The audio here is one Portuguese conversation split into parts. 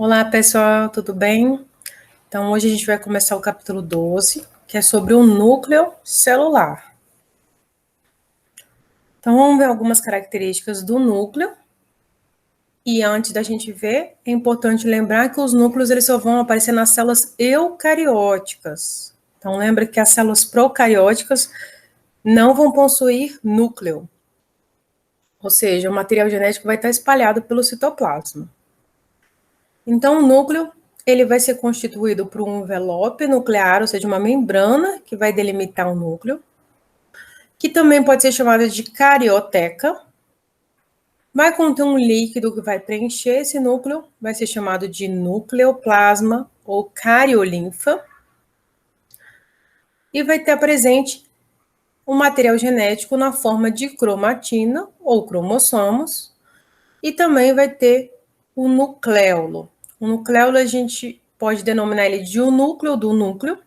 Olá, pessoal, tudo bem? Então, hoje a gente vai começar o capítulo 12, que é sobre o núcleo celular. Então, vamos ver algumas características do núcleo. E antes da gente ver, é importante lembrar que os núcleos eles só vão aparecer nas células eucarióticas. Então, lembra que as células procarióticas não vão possuir núcleo. Ou seja, o material genético vai estar espalhado pelo citoplasma. Então, o núcleo ele vai ser constituído por um envelope nuclear, ou seja, uma membrana que vai delimitar o núcleo, que também pode ser chamada de carioteca. Vai conter um líquido que vai preencher esse núcleo, vai ser chamado de nucleoplasma ou cariolinfa. E vai ter presente um material genético na forma de cromatina ou cromossomos. E também vai ter o nucleolo. O nucleolo a gente pode denominar ele de um núcleo do núcleo,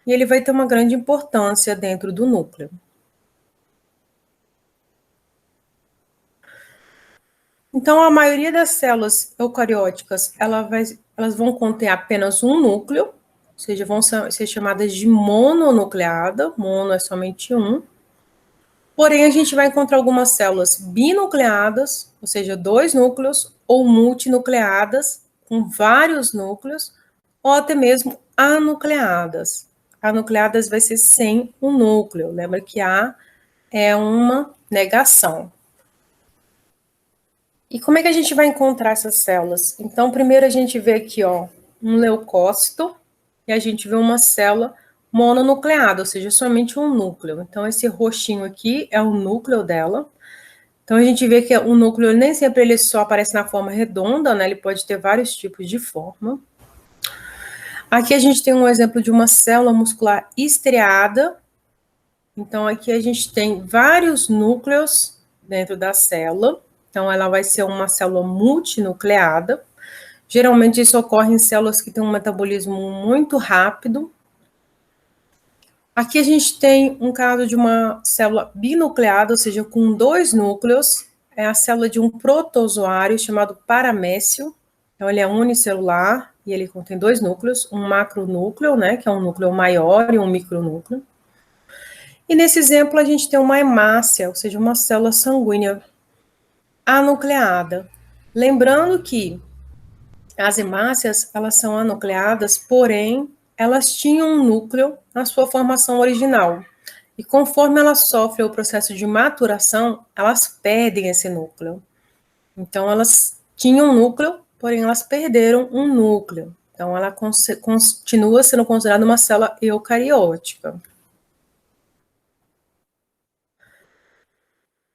e ele vai ter uma grande importância dentro do núcleo. Então, a maioria das células eucarióticas, elas vão conter apenas um núcleo, ou seja, vão ser chamadas de mononucleada, mono é somente um. Porém, a gente vai encontrar algumas células binucleadas, ou seja, dois núcleos, ou multinucleadas, com vários núcleos, ou até mesmo anucleadas. Anucleadas vai ser sem um núcleo. Lembra que A é uma negação. E como é que a gente vai encontrar essas células? Então, primeiro a gente vê aqui, ó, um leucócito, e a gente vê uma célula mononucleada, ou seja, somente um núcleo. Então, esse roxinho aqui é o núcleo dela. Então, a gente vê que o núcleo nem sempre ele só aparece na forma redonda, né? Ele pode ter vários tipos de forma. Aqui a gente tem um exemplo de uma célula muscular estriada. Então, aqui a gente tem vários núcleos dentro da célula. Então, ela vai ser uma célula multinucleada. Geralmente, isso ocorre em células que têm um metabolismo muito rápido. Aqui a gente tem um caso de uma célula binucleada, ou seja, com dois núcleos. É a célula de um protozoário chamado paramécio. Então, ele é unicelular e ele contém dois núcleos, um macronúcleo, né, que é um núcleo maior, e um micronúcleo. E nesse exemplo, a gente tem uma hemácia, ou seja, uma célula sanguínea anucleada. Lembrando que as hemácias, elas são anucleadas, porém, elas tinham um núcleo na sua formação original. E conforme elas sofrem o processo de maturação, elas perdem esse núcleo. Então, elas tinham um núcleo, porém, elas perderam um núcleo. Então, ela continua sendo considerada uma célula eucariótica.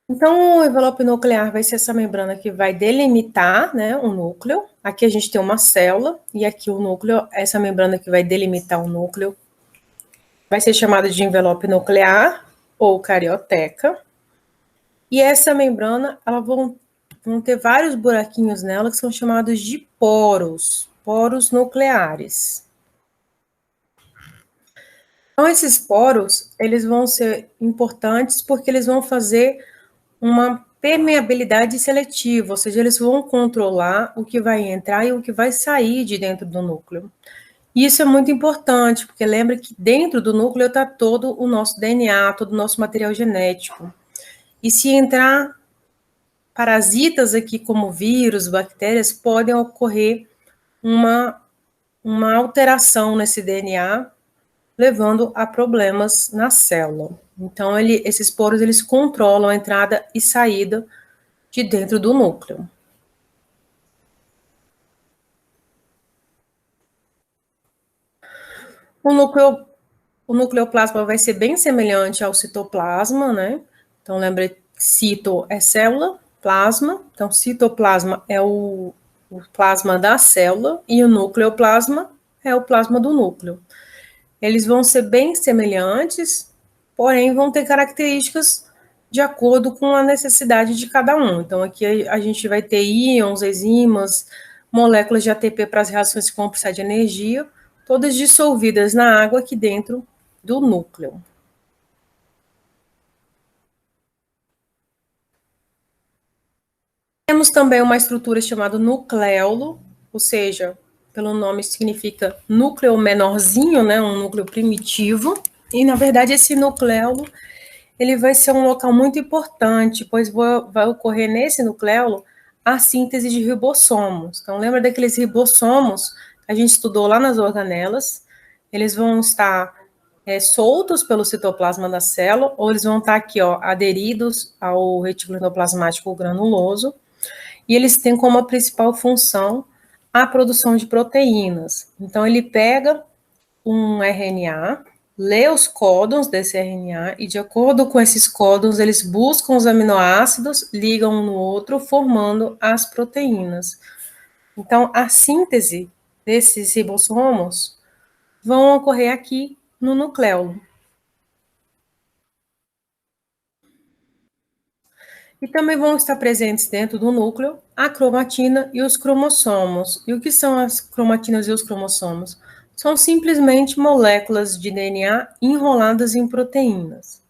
Então, o envelope nuclear vai ser essa membrana que vai delimitar, né, o núcleo. Aqui a gente tem uma célula, e aqui o núcleo, essa membrana que vai delimitar o núcleo, vai ser chamada de envelope nuclear, ou carioteca. E essa membrana, ela vão ter vários buraquinhos nela, que são chamados de poros, poros nucleares. Então, esses poros, eles vão ser importantes porque eles vão fazer uma permeabilidade seletiva, ou seja, eles vão controlar o que vai entrar e o que vai sair de dentro do núcleo. E isso é muito importante, porque lembra que dentro do núcleo está todo o nosso DNA, todo o nosso material genético. E se entrar parasitas aqui, como vírus, bactérias, podem ocorrer uma alteração nesse DNA, levando a problemas na célula. Então, esses poros, eles controlam a entrada e saída de dentro do núcleo. O nucleoplasma vai ser bem semelhante ao citoplasma, né? Então, lembra, cito é célula, plasma. Então, citoplasma é o plasma da célula e o nucleoplasma é o plasma do núcleo. Eles vão ser bem semelhantes, porém vão ter características de acordo com a necessidade de cada um. Então, aqui a gente vai ter íons, enzimas, moléculas de ATP para as reações que vão precisar de energia, todas dissolvidas na água aqui dentro do núcleo. Temos também uma estrutura chamada nucleolo, ou seja, pelo nome significa núcleo menorzinho, né, um núcleo primitivo, e na verdade esse nucleolo, ele vai ser um local muito importante, pois vai ocorrer nesse nucleolo a síntese de ribossomos. Então lembra daqueles ribossomos que a gente estudou lá nas organelas? Eles vão estar soltos pelo citoplasma da célula, ou eles vão estar aqui, ó, aderidos ao retículo endoplasmático granuloso, e eles têm como principal função a produção de proteínas. Então, ele pega um RNA, lê os códons desse RNA, e de acordo com esses códons, eles buscam os aminoácidos, ligam um no outro, formando as proteínas. Então, a síntese desses ribossomos vão ocorrer aqui no nucleolo. E também vão estar presentes dentro do núcleo a cromatina e os cromossomos. E o que são as cromatinas e os cromossomos? São simplesmente moléculas de DNA enroladas em proteínas.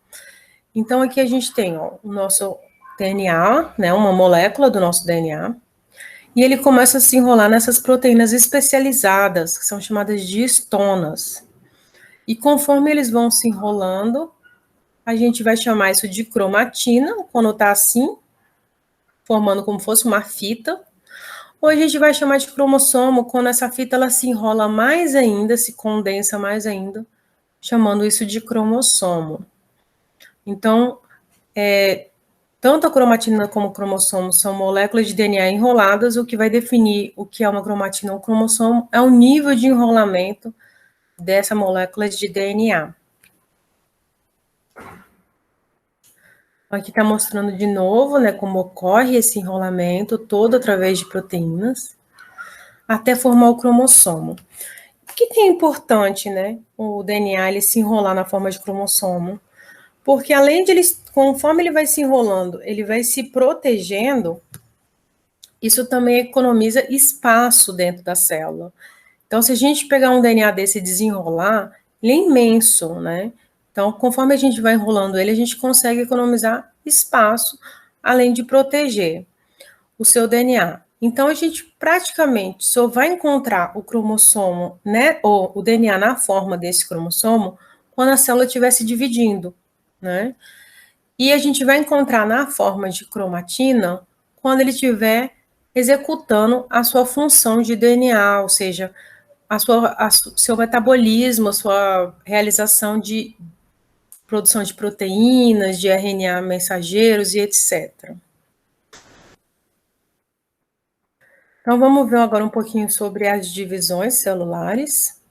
Então, aqui a gente tem ó, o nosso DNA, né, uma molécula do nosso DNA, e ele começa a se enrolar nessas proteínas especializadas, que são chamadas de histonas. E conforme eles vão se enrolando, a gente vai chamar isso de cromatina, quando está assim, formando como fosse uma fita, ou a gente vai chamar de cromossomo quando essa fita ela se enrola mais ainda, se condensa mais ainda, chamando isso de cromossomo. Então, tanto a cromatina como o cromossomo são moléculas de DNA enroladas, o que vai definir o que é uma cromatina ou um cromossomo é o nível de enrolamento dessa molécula de DNA. Aqui está mostrando de novo, né, como ocorre esse enrolamento todo através de proteínas, até formar o cromossomo. Por que é importante, né, o DNA ele se enrolar na forma de cromossomo? Porque além de ele, conforme ele vai se enrolando, ele vai se protegendo, isso também economiza espaço dentro da célula. Então, se a gente pegar um DNA desse e desenrolar, ele é imenso, né? Então, conforme a gente vai enrolando ele, a gente consegue economizar espaço, além de proteger o seu DNA. Então, a gente praticamente só vai encontrar o cromossomo, né, ou o DNA na forma desse cromossomo, quando a célula estiver se dividindo, né? E a gente vai encontrar na forma de cromatina quando ele estiver executando a sua função de DNA, ou seja, seu metabolismo, a sua realização de produção de proteínas, de RNA mensageiros e etc. Então, vamos ver agora um pouquinho sobre as divisões celulares.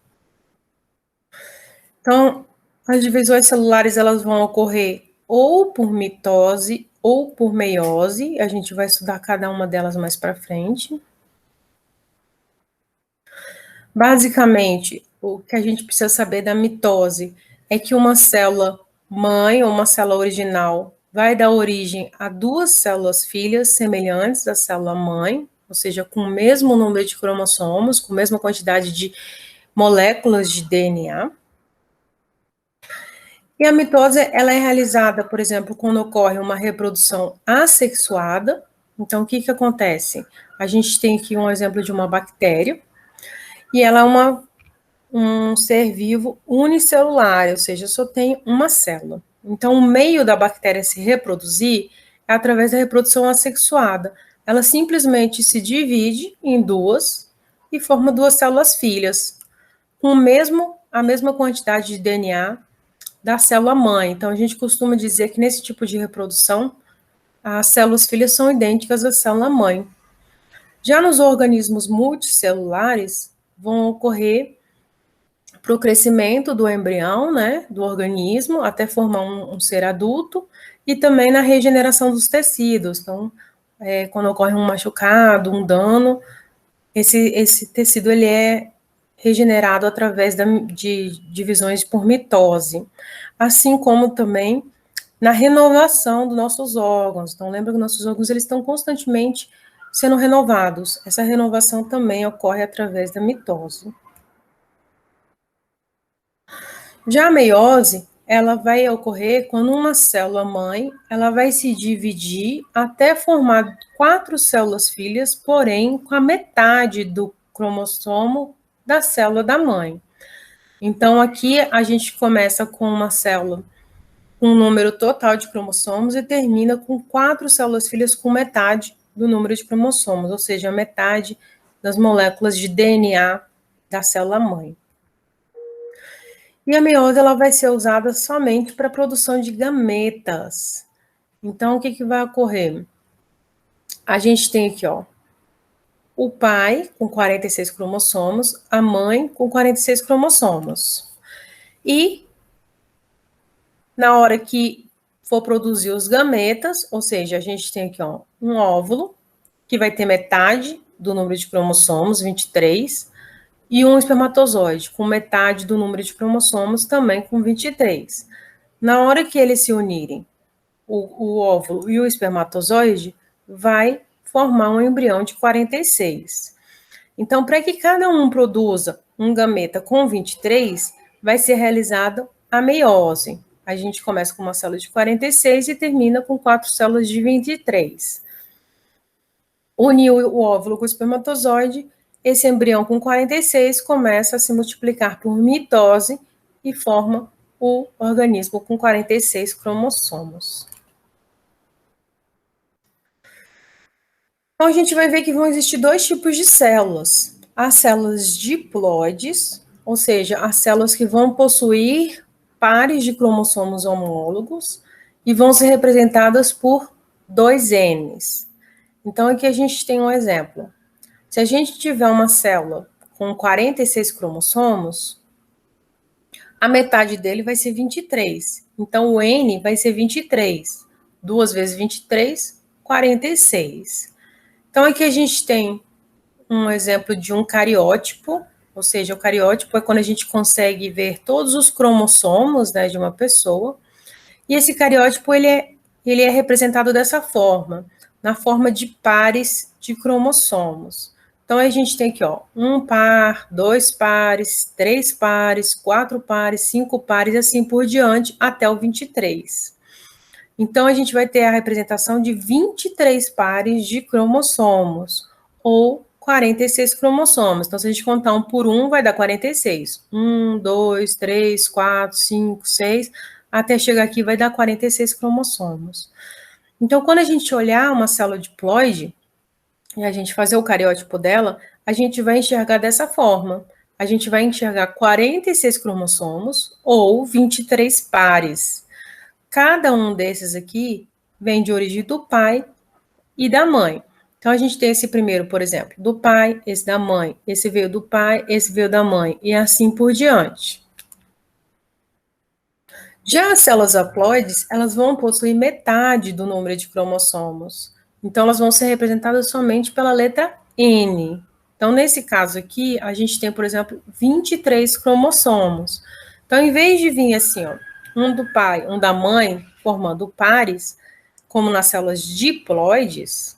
Então, as divisões celulares, elas vão ocorrer ou por mitose ou por meiose. A gente vai estudar cada uma delas mais para frente. Basicamente, o que a gente precisa saber da mitose é que uma célula mãe ou uma célula original vai dar origem a duas células filhas semelhantes à célula mãe, ou seja, com o mesmo número de cromossomos, com a mesma quantidade de moléculas de DNA. E a mitose, ela é realizada, por exemplo, quando ocorre uma reprodução assexuada. Então, o que que acontece? A gente tem aqui um exemplo de uma bactéria, e ela é um ser vivo unicelular, ou seja, só tem uma célula. Então, o meio da bactéria se reproduzir é através da reprodução assexuada. Ela simplesmente se divide em duas e forma duas células filhas, com a mesma quantidade de DNA da célula mãe. Então, a gente costuma dizer que nesse tipo de reprodução, as células filhas são idênticas à célula mãe. Já nos organismos multicelulares, vão ocorrer para o crescimento do embrião, né, do organismo, até formar um ser adulto, e também na regeneração dos tecidos. Então, quando ocorre um machucado, um dano, esse tecido ele é regenerado através de divisões por mitose, assim como também na renovação dos nossos órgãos. Então, lembra que nossos órgãos eles estão constantemente sendo renovados. Essa renovação também ocorre através da mitose. Já a meiose, ela vai ocorrer quando uma célula mãe, ela vai se dividir até formar quatro células filhas, porém com a metade cromossomo da célula da mãe. Então, aqui a gente começa com uma célula com um número total de cromossomos e termina com 4 células filhas com metade do número de cromossomos, ou seja, metade das moléculas de DNA da célula mãe. E a meiose ela vai ser usada somente para a produção de gametas. Então, o que vai ocorrer? A gente tem aqui, ó, o pai com 46 cromossomos, a mãe com 46 cromossomos. E na hora que for produzir os gametas, ou seja, a gente tem aqui, ó, um óvulo, que vai ter metade do número de cromossomos, 23, e um espermatozoide, com metade do número de cromossomos, também com 23. Na hora que eles se unirem, o óvulo e o espermatozoide, vai formar um embrião de 46. Então, para que cada um produza um gameta com 23, vai ser realizada a meiose. A gente começa com uma célula de 46 e termina com 4 células de 23. Uniu o óvulo com o espermatozoide, esse embrião com 46 começa a se multiplicar por mitose e forma o organismo com 46 cromossomos. Então, a gente vai ver que vão existir 2 tipos de células. As células diploides, ou seja, as células que vão possuir pares de cromossomos homólogos e vão ser representadas por 2 Ns. Então, aqui a gente tem um exemplo. Se a gente tiver uma célula com 46 cromossomos, a metade dele vai ser 23. Então, o N vai ser 23. 2 vezes 23, 46. Então, aqui a gente tem um exemplo de um cariótipo, ou seja, o cariótipo é quando a gente consegue ver todos os cromossomos, né, de uma pessoa, e esse cariótipo ele é representado dessa forma, na forma de pares de cromossomos. Então, a gente tem aqui, ó, 1 par, 2 pares, 3 pares, 4 pares, 5 pares, e assim por diante, até o 23. Então, a gente vai ter a representação de 23 pares de cromossomos, ou 46 cromossomos. Então, se a gente contar um por um, vai dar 46. 1, 2, 3, 4, 5, 6, até chegar aqui vai dar 46 cromossomos. Então, quando a gente olhar uma célula diploide, e a gente fazer o cariótipo dela, a gente vai enxergar dessa forma. A gente vai enxergar 46 cromossomos, ou 23 pares. Cada um desses aqui vem de origem do pai e da mãe. Então, a gente tem esse primeiro, por exemplo, do pai, esse da mãe, esse veio do pai, esse veio da mãe, e assim por diante. Já as células haploides, elas vão possuir metade do número de cromossomos. Então, elas vão ser representadas somente pela letra N. Então, nesse caso aqui, a gente tem, por exemplo, 23 cromossomos. Então, em vez de vir assim, ó, um do pai, um da mãe, formando pares, como nas células diploides,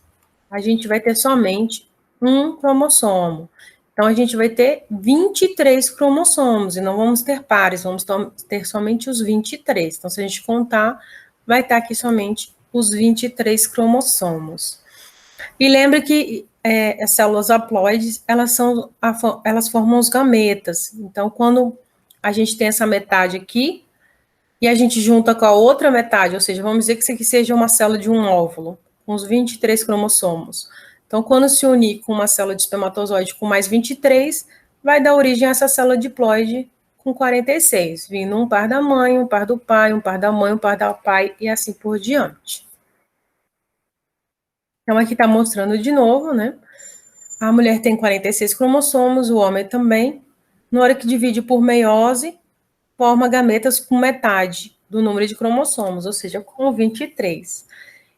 a gente vai ter somente um cromossomo. Então, a gente vai ter 23 cromossomos, e não vamos ter pares, vamos ter somente os 23. Então, se a gente contar, vai estar aqui somente os 23 cromossomos. E lembre que as células haploides, elas formam os gametas. Então, quando a gente tem essa metade aqui, e a gente junta com a outra metade, ou seja, vamos dizer que isso aqui seja uma célula de um óvulo, com os 23 cromossomos. Então, quando se unir com uma célula de espermatozoide com mais 23, vai dar origem a essa célula diploide com 46, vindo um par da mãe, um par do pai, um par da mãe, um par do pai, e assim por diante. Então, aqui está mostrando de novo, né? A mulher tem 46 cromossomos, o homem também. Na hora que divide por meiose, forma gametas com metade do número de cromossomos, ou seja, com 23.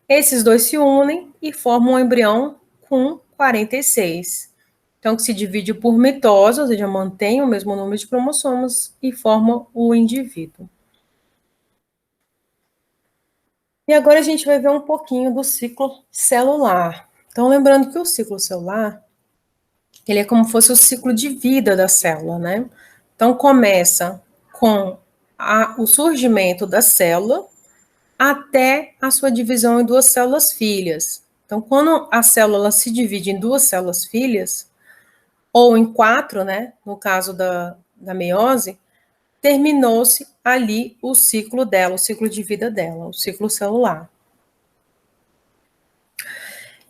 Esses dois se unem e formam um embrião com 46. Então, que se divide por mitose, ou seja, mantém o mesmo número de cromossomos e forma o indivíduo. E agora a gente vai ver um pouquinho do ciclo celular. Então, lembrando que o ciclo celular, ele é como se fosse o ciclo de vida da célula, né? Então, começa com o surgimento da célula até a sua divisão em 2 células filhas. Então, quando a célula se divide em 2 células filhas, ou em 4, né, no caso da meiose, terminou-se ali o ciclo dela, o ciclo de vida dela, o ciclo celular.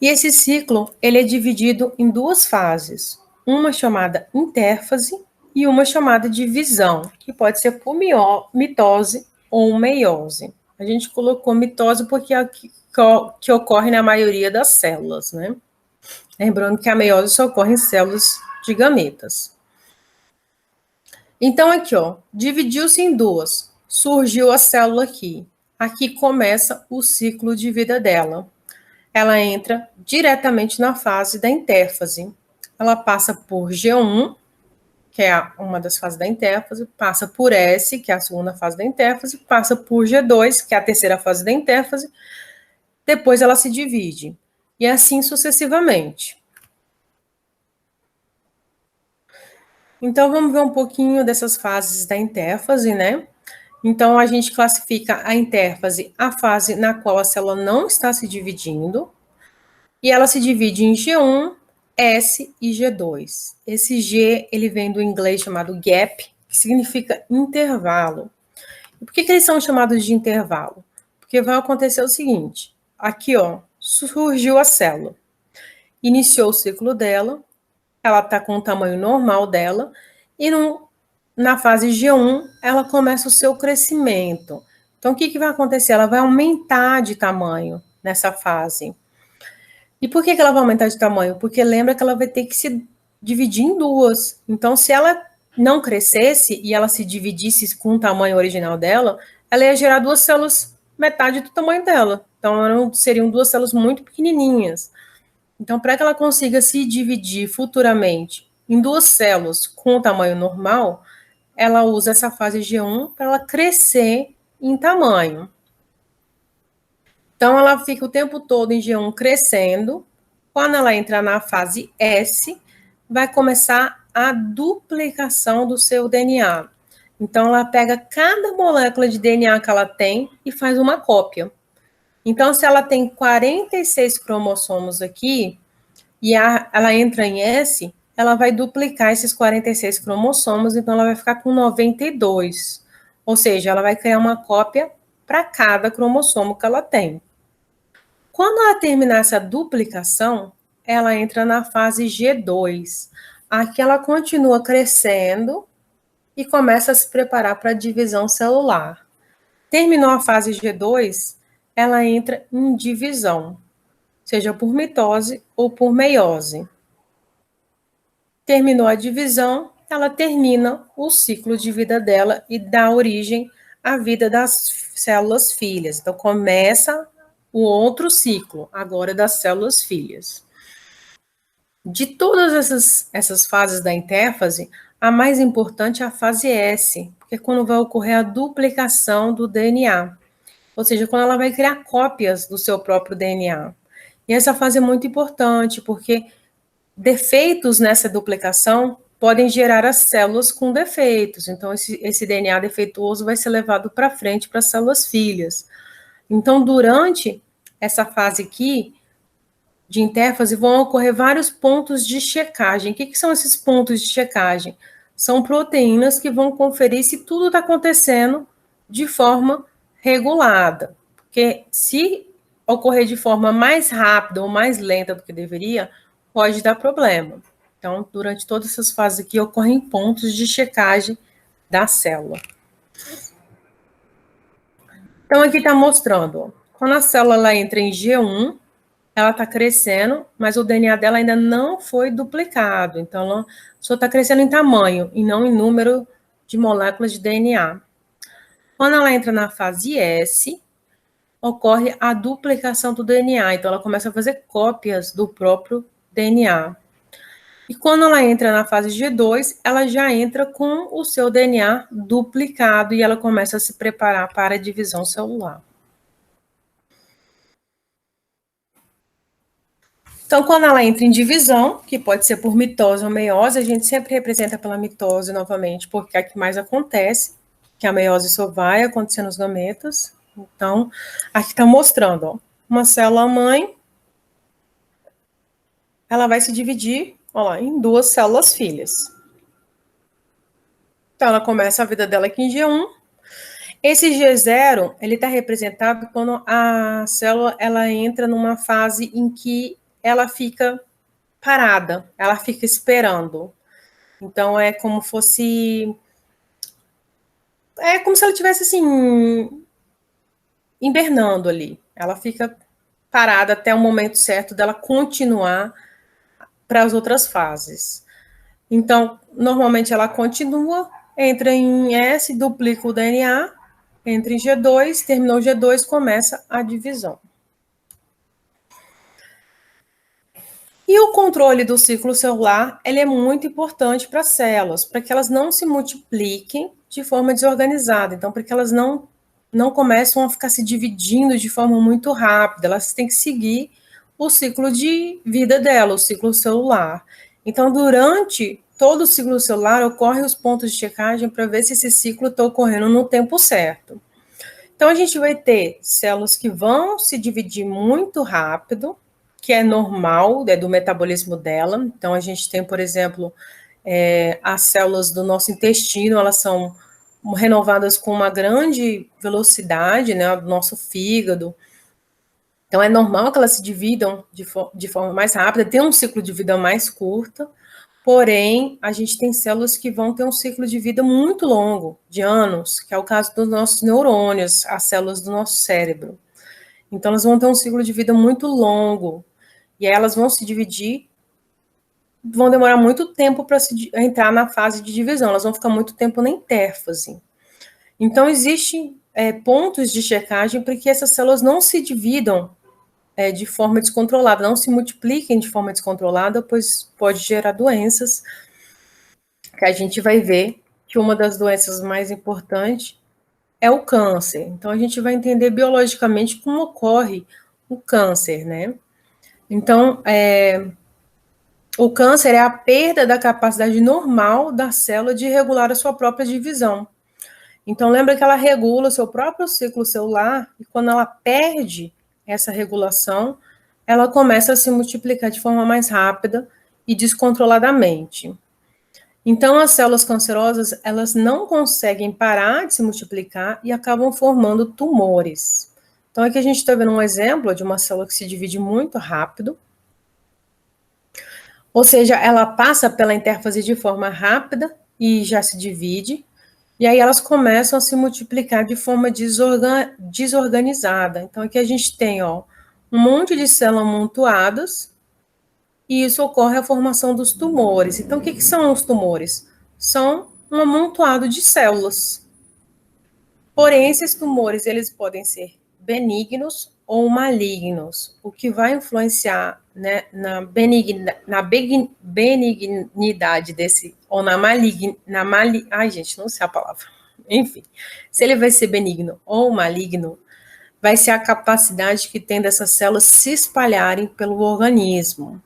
E esse ciclo, ele é dividido em duas fases, uma chamada intérfase e uma chamada divisão, que pode ser por mitose ou meiose. A gente colocou mitose porque é a que ocorre na maioria das células, né? Lembrando que a meiose só ocorre em células de gametas. Então, aqui, ó, dividiu-se em duas. Surgiu a célula aqui. Aqui começa o ciclo de vida dela. Ela entra diretamente na fase da intérfase. Ela passa por G1, que é uma das fases da intérfase, passa por S, que é a segunda fase da intérfase, passa por G2, que é a terceira fase da intérfase, depois ela se divide. E assim sucessivamente. Então, vamos ver um pouquinho dessas fases da intérfase, né? Então, a gente classifica a intérfase, a fase na qual a célula não está se dividindo, e ela se divide em G1, S e G2. Esse G, ele vem do inglês chamado gap, que significa intervalo. E por que eles são chamados de intervalo? Porque vai acontecer o seguinte, aqui, ó, surgiu a célula, iniciou o ciclo dela, ela está com o tamanho normal dela, e na fase G1, ela começa o seu crescimento. Então, o que vai acontecer? Ela vai aumentar de tamanho nessa fase. E por que ela vai aumentar de tamanho? Porque lembra que ela vai ter que se dividir em duas. Então, se ela não crescesse e ela se dividisse com o tamanho original dela, ela ia gerar duas células metade do tamanho dela. Então, seriam duas células muito pequenininhas. Então, para que ela consiga se dividir futuramente em duas células com o tamanho normal, ela usa essa fase G1 para ela crescer em tamanho. Então, ela fica o tempo todo em G1 crescendo. Quando ela entra na fase S, vai começar a duplicação do seu DNA. Então, ela pega cada molécula de DNA que ela tem e faz uma cópia. Então, se ela tem 46 cromossomos aqui, e ela entra em S, ela vai duplicar esses 46 cromossomos, então ela vai ficar com 92. Ou seja, ela vai criar uma cópia para cada cromossomo que ela tem. Quando ela terminar essa duplicação, ela entra na fase G2. Aqui ela continua crescendo e começa a se preparar para a divisão celular. Terminou a fase G2, ela entra em divisão, seja por mitose ou por meiose. Terminou a divisão, ela termina o ciclo de vida dela e dá origem à vida das células filhas. Então, começa o outro ciclo, agora das células filhas. De todas essas fases da intérfase, a mais importante é a fase S, porque é quando vai ocorrer a duplicação do DNA. Ou seja, quando ela vai criar cópias do seu próprio DNA. E essa fase é muito importante, porque defeitos nessa duplicação podem gerar as células com defeitos. Então, esse DNA defeituoso vai ser levado para frente para as células filhas. Então, durante essa fase aqui de intérfase, vão ocorrer vários pontos de checagem. O que são esses pontos de checagem? São proteínas que vão conferir se tudo está acontecendo de forma regulada. Porque se ocorrer de forma mais rápida ou mais lenta do que deveria, pode dar problema. Então, durante todas essas fases aqui, ocorrem pontos de checagem da célula. Então, aqui está mostrando, ó, quando a célula ela entra em G1, ela está crescendo, mas o DNA dela ainda não foi duplicado. Então, ela só está crescendo em tamanho e não em número de moléculas de DNA. Quando ela entra na fase S, ocorre a duplicação do DNA. Então, ela começa a fazer cópias do próprio DNA. E quando ela entra na fase G2, ela já entra com o seu DNA duplicado e ela começa a se preparar para a divisão celular. Então, quando ela entra em divisão, que pode ser por mitose ou meiose, a gente sempre representa pela mitose novamente, porque é a que mais acontece, que a meiose só vai acontecer nos gametas. Então, aqui está mostrando, ó, uma célula mãe, ela vai se dividir olha lá, em 2 células filhas. Então, ela começa a vida dela aqui em G1. Esse G0, ele está representado quando a célula ela entra numa fase em que ela fica parada, ela fica esperando. Então, é como fosse... É como se ela estivesse, assim, hibernando ali. Ela fica parada até o momento certo dela continuar para as outras fases. Então, normalmente ela continua, entra em S, duplica o DNA, entra em G2, terminou G2, começa a divisão. E o controle do ciclo celular, ele é muito importante para as células, para que elas não se multipliquem de forma desorganizada. Então, para que elas não começam a ficar se dividindo de forma muito rápida, elas têm que seguir o ciclo de vida dela, o ciclo celular. Então, durante todo o ciclo celular, ocorrem os pontos de checagem para ver se esse ciclo está ocorrendo no tempo certo. Então, a gente vai ter células que vão se dividir muito rápido, que é normal, é do metabolismo dela. Então, a gente tem, por exemplo, as células do nosso intestino, elas são renovadas com uma grande velocidade, né, do nosso fígado. Então, é normal que elas se dividam de forma mais rápida, tem um ciclo de vida mais curto, porém, a gente tem células que vão ter um ciclo de vida muito longo, de anos, que é o caso dos nossos neurônios, as células do nosso cérebro. Então, elas vão ter um ciclo de vida muito longo, e aí elas vão se dividir, vão demorar muito tempo para entrar na fase de divisão, elas vão ficar muito tempo na intérfase. Então, existem pontos de checagem para que essas células não se dividam de forma descontrolada, não se multipliquem de forma descontrolada, pois pode gerar doenças, que a gente vai ver que uma das doenças mais importantes é o câncer. Então, a gente vai entender biologicamente como ocorre o câncer, né? Então, o câncer é a perda da capacidade normal da célula de regular a sua própria divisão. Então, lembra que ela regula o seu próprio ciclo celular, e quando ela perde essa regulação, ela começa a se multiplicar de forma mais rápida e descontroladamente. Então, as células cancerosas, elas não conseguem parar de se multiplicar e acabam formando tumores. Então, aqui a gente está vendo um exemplo de uma célula que se divide muito rápido, ou seja, ela passa pela intérfase de forma rápida e já se divide, e aí elas começam a se multiplicar de forma desorganizada. Então, aqui a gente tem, um monte de células amontoadas, e isso ocorre a formação dos tumores. Então, o que são os tumores? São um amontoado de células. Porém, esses tumores, eles podem ser benignos ou malignos, o que vai influenciar, né, na benignidade desse, ou ai, gente, não sei a palavra. Enfim, se ele vai ser benigno ou maligno, vai ser a capacidade que tem dessas células se espalharem pelo organismo.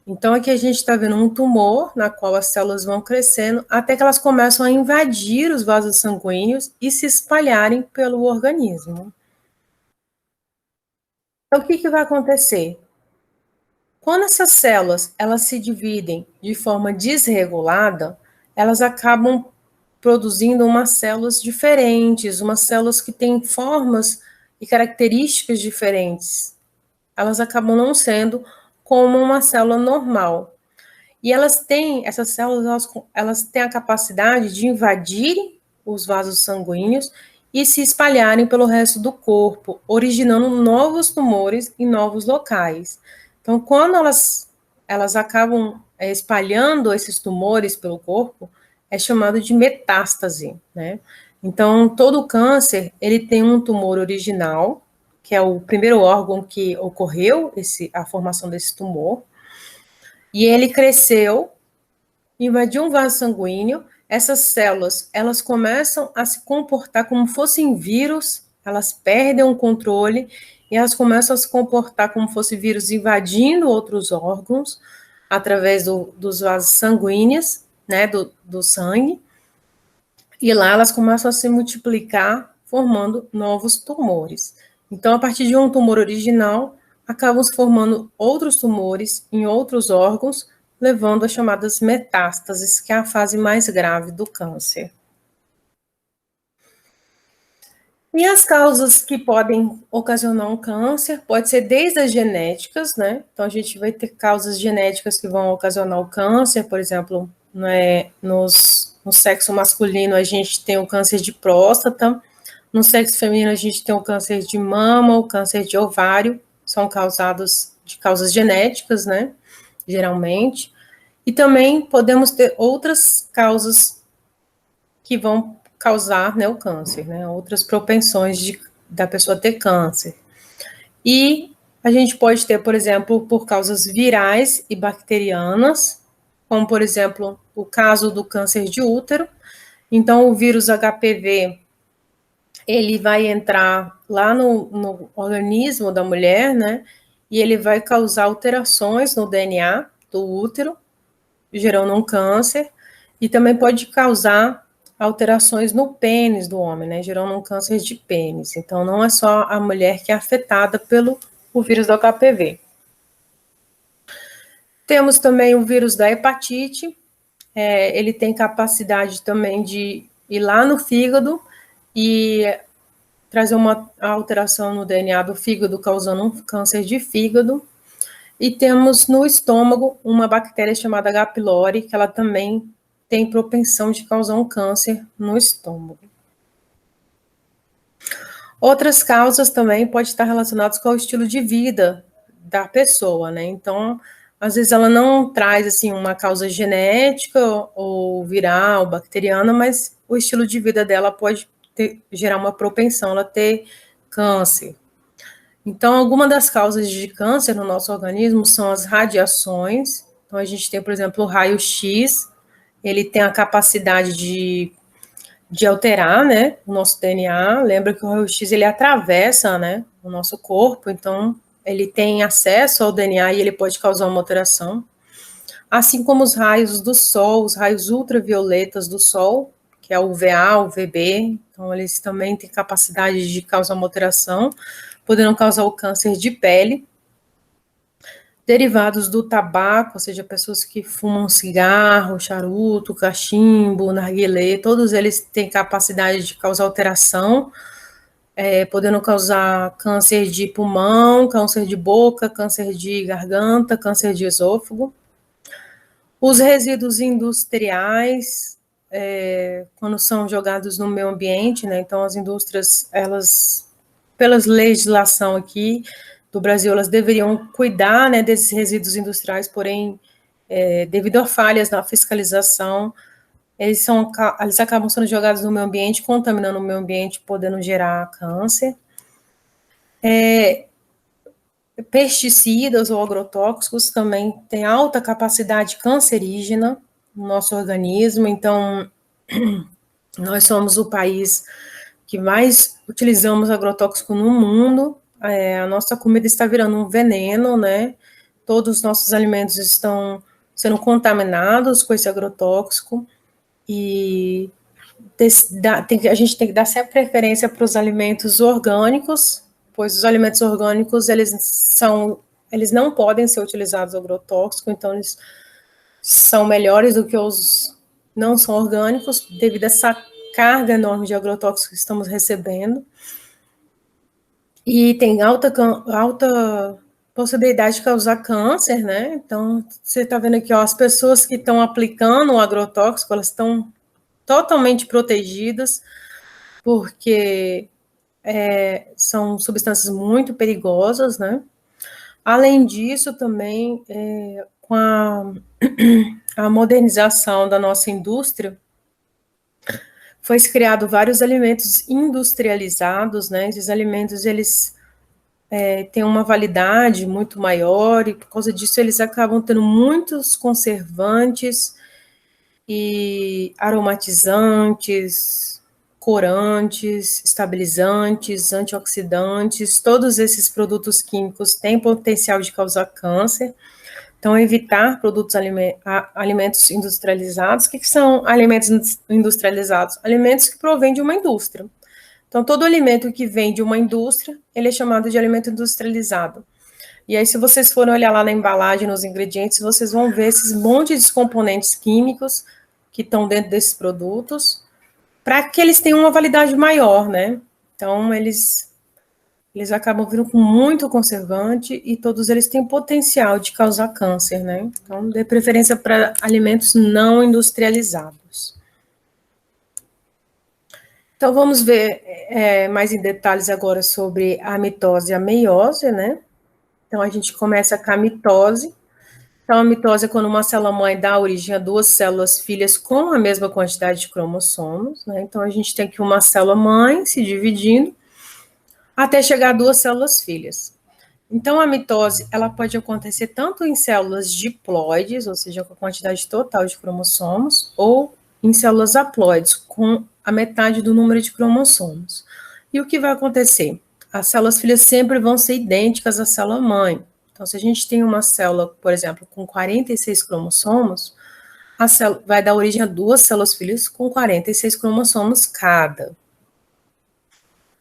Então, aqui a gente está vendo um tumor, na qual as células vão crescendo, até que elas começam a invadir os vasos sanguíneos e se espalharem pelo organismo. Então, o que vai acontecer? Quando essas células, elas se dividem de forma desregulada, elas acabam produzindo umas células diferentes, umas células que têm formas e características diferentes. Elas acabam não sendo como uma célula normal. E essas células, elas têm a capacidade de invadir os vasos sanguíneos e se espalharem pelo resto do corpo, originando novos tumores em novos locais. Então, quando elas acabam espalhando esses tumores pelo corpo, é chamado de metástase, né? Então, todo câncer, ele tem um tumor original, que é o primeiro órgão que ocorreu a formação desse tumor, e ele cresceu, invadiu um vaso sanguíneo, essas células, elas começam a se comportar como fossem vírus, elas perdem o controle e elas começam a se comportar como fosse vírus invadindo outros órgãos através dos vasos sanguíneos, né, do sangue, e lá elas começam a se multiplicar, formando novos tumores. Então, a partir de um tumor original, acabam se formando outros tumores em outros órgãos, levando às chamadas metástases, que é a fase mais grave do câncer. E as causas que podem ocasionar um câncer, pode ser desde as genéticas, né? Então, a gente vai ter causas genéticas que vão ocasionar o câncer, por exemplo, né, no sexo masculino, a gente tem o câncer de próstata, no sexo feminino, a gente tem o câncer de mama, o câncer de ovário, são causados de causas genéticas, né? Geralmente. E também podemos ter outras causas que vão causar, né, o câncer, né, outras propensões da pessoa ter câncer. E a gente pode ter, por exemplo, por causas virais e bacterianas, como, por exemplo, o caso do câncer de útero. Então, o vírus HPV, ele vai entrar lá no organismo da mulher, né, e ele vai causar alterações no DNA do útero, gerando um câncer, e também pode causar alterações no pênis do homem, né, gerando um câncer de pênis. Então, não é só a mulher que é afetada pelo o vírus do HPV. Temos também o vírus da hepatite, ele tem capacidade também de ir lá no fígado e trazer uma alteração no DNA do fígado, causando um câncer de fígado. E temos no estômago uma bactéria chamada H. pylori, que ela também tem propensão de causar um câncer no estômago. Outras causas também podem estar relacionadas com o estilo de vida da pessoa, né? Então, às vezes ela não traz, assim, uma causa genética ou viral, bacteriana, mas o estilo de vida dela pode gerar uma propensão a ela ter câncer. Então, algumas das causas de câncer no nosso organismo são as radiações. Então, a gente tem, por exemplo, o raio-x, ele tem a capacidade de alterar, né, o nosso DNA. Lembra que o raio-x, ele atravessa, né, o nosso corpo, então ele tem acesso ao DNA e ele pode causar uma alteração. Assim como os raios do sol, os raios ultravioletas do sol, que é o UVA, o UVB, então eles também têm capacidade de causar uma alteração, podendo causar o câncer de pele. Derivados do tabaco, ou seja, pessoas que fumam cigarro, charuto, cachimbo, narguilé, todos eles têm capacidade de causar alteração, podendo causar câncer de pulmão, câncer de boca, câncer de garganta, câncer de esôfago. Os resíduos industriais, quando são jogados no meio ambiente, né, então as indústrias, elas, pela legislação aqui do Brasil, elas deveriam cuidar, né, desses resíduos industriais, porém, devido a falhas na fiscalização, eles acabam sendo jogados no meio ambiente, contaminando o meio ambiente, podendo gerar câncer. Pesticidas ou agrotóxicos também têm alta capacidade cancerígena no nosso organismo, então nós somos o país que mais utilizamos agrotóxico no mundo. A nossa comida está virando um veneno, né? Todos os nossos alimentos estão sendo contaminados com esse agrotóxico e a gente tem que dar sempre preferência para os alimentos orgânicos, pois os alimentos orgânicos, eles não podem ser utilizados agrotóxico, então eles são melhores do que os não são orgânicos, devido a essa carga enorme de agrotóxicos que estamos recebendo. E tem alta possibilidade de causar câncer, né? Então, você está vendo aqui, ó, as pessoas que estão aplicando o agrotóxico, elas estão totalmente protegidas, porque são substâncias muito perigosas, né? Além disso, também, com a modernização da nossa indústria, foi criado vários alimentos industrializados, né? Esses alimentos, eles têm uma validade muito maior, e por causa disso eles acabam tendo muitos conservantes e aromatizantes, corantes, estabilizantes, antioxidantes. Todos esses produtos químicos têm potencial de causar câncer. Então, evitar alimentos industrializados. O que são alimentos industrializados? Alimentos que provêm de uma indústria. Então, todo alimento que vem de uma indústria, ele é chamado de alimento industrializado. E aí, se vocês forem olhar lá na embalagem, nos ingredientes, vocês vão ver esses montes de componentes químicos que estão dentro desses produtos, para que eles tenham uma validade maior, né? Então, eles acabam vindo com muito conservante e todos eles têm potencial de causar câncer, né? Então, dê preferência para alimentos não industrializados. Então, vamos ver mais em detalhes agora sobre a mitose e a meiose, né? Então, a gente começa com a mitose. Então, a mitose é quando uma célula-mãe dá origem a duas células filhas com a mesma quantidade de cromossomos, né? Então, a gente tem aqui uma célula-mãe se dividindo até chegar a duas células filhas. Então, a mitose, ela pode acontecer tanto em células diploides, ou seja, com a quantidade total de cromossomos, ou em células haploides, com a metade do número de cromossomos. E o que vai acontecer? As células filhas sempre vão ser idênticas à célula mãe. Então, se a gente tem uma célula, por exemplo, com 46 cromossomos, a célula vai dar origem a duas células filhas com 46 cromossomos cada.